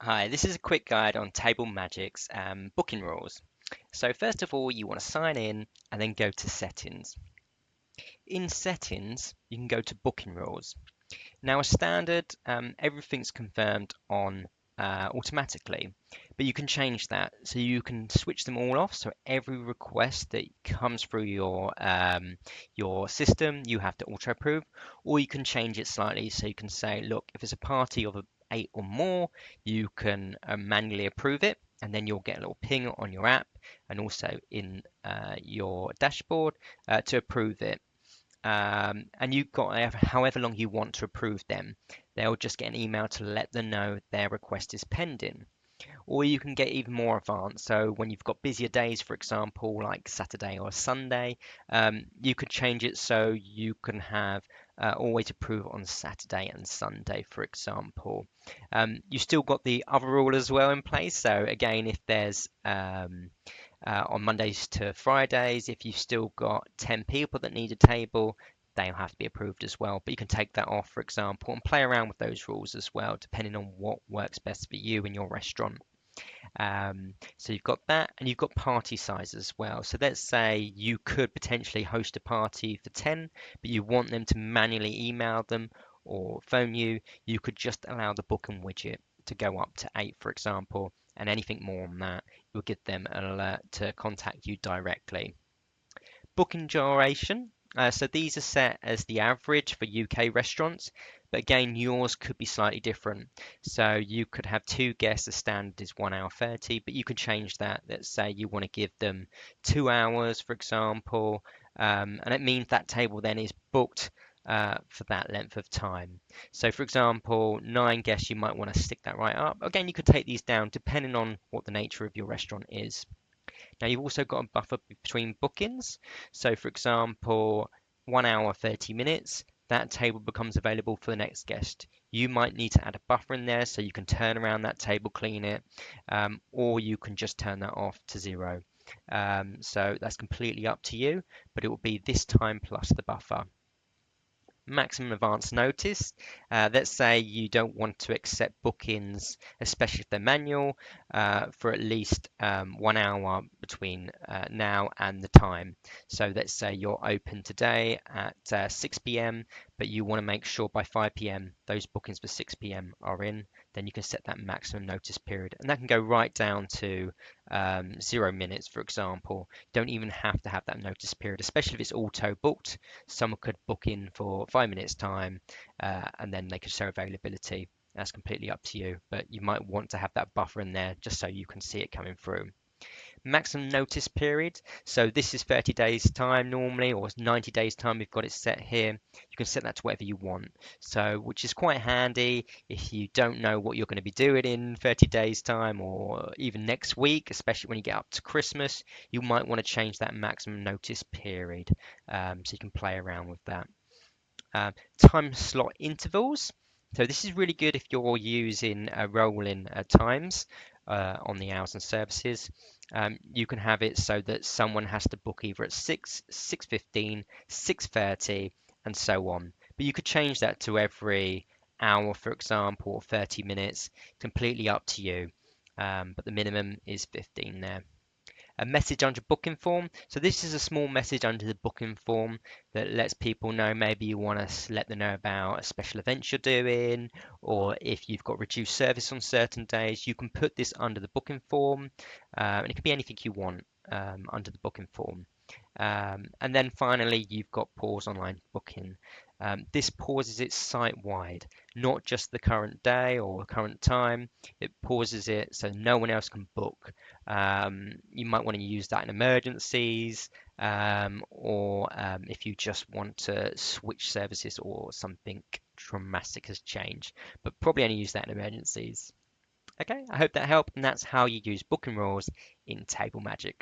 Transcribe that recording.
Hi, this is a quick guide on TableMagic's booking rules. So first of all, you want to sign in and then go to Settings. In Settings, you can go to Booking Rules. Now, as standard, everything's confirmed on automatically, but you can change that. So you can switch them all off. So every request that comes through your system, you have to auto approve, or you can change it slightly. So you can say, look, if it's a party of 8 or more, you can manually approve it. And then you'll get a little ping on your app and also in your dashboard to approve it. And you've got however long you want to approve them. They'll just get an email to let them know their request is pending. Or you can get even more advanced. So when you've got busier days, for example, like Saturday or Sunday, you could change it so you can have always approve on Saturday and Sunday, for example. You still got the other rule as well in place. So again, if there's on Mondays to Fridays, if you've still got 10 people that need a table, they'll have to be approved as well. But you can take that off, for example, and play around with those rules as well, depending on what works best for you and your restaurant. So you've got that, and you've got party size as well. So let's say you could potentially host a party for 10, but you want them to manually email them or phone you. You could just allow the booking widget to go up to 8, for example, and anything more than that, you'll give them an alert to contact you directly. Booking duration. So these are set as the average for UK restaurants, but again, yours could be slightly different. So you could have two guests, the standard is 1 hour 30, but you could change that. Let's say you want to give them 2 hours, for example, and it means that table then is booked for that length of time. So for example, 9 guests, you might want to stick that right up. Again, you could take these down depending on what the nature of your restaurant is. Now you've also got a buffer between bookings. So for example, 1 hour 30 minutes, that table becomes available for the next guest. You might need to add a buffer in there so you can turn around that table, clean it, or you can just turn that off to 0. So that's completely up to you, but it will be this time plus the buffer. Maximum advance notice. Let's say you don't want to accept bookings, especially if they're manual, for at least 1 hour between now and the time. So let's say you're open today at 6 p.m., but you want to make sure by 5 p.m. those bookings for 6 p.m. are in, then you can set that maximum notice period. And that can go right down to 0 minutes, for example. You don't even have to have that notice period, especially if it's auto booked. Someone could book in for 5 minutes time and then they could show availability. That's completely up to you, but you might want to have that buffer in there just so you can see it coming through. Maximum notice period. So this is 30 days time normally, or 90 days time. We've got it set here. You can set that to whatever you want. So, which is quite handy if you don't know what you're going to be doing in 30 days time, or even next week, especially when you get up to Christmas. You might want to change that maximum notice period, so you can play around with that. Time slot intervals. So this is really good if you're using rolling times on the hours and services. You can have it so that someone has to book either at 6, 6:15, 6:30, and so on. But you could change that to every hour, for example, or 30 minutes. Completely up to you. But the minimum is 15 there. A message under booking form. So this is a small message under the booking form that lets people know maybe you want to let them know about a special event you're doing, or if you've got reduced service on certain days, you can put this under the booking form, and it can be anything you want under the booking form. And then finally, you've got pause online booking. This pauses it site-wide, not just the current day or current time. It pauses it so no one else can book. You might want to use that in emergencies, or if you just want to switch services or something dramatic has changed, but probably only use that in emergencies. Okay, I hope that helped, and that's how you use booking rules in TableMagic.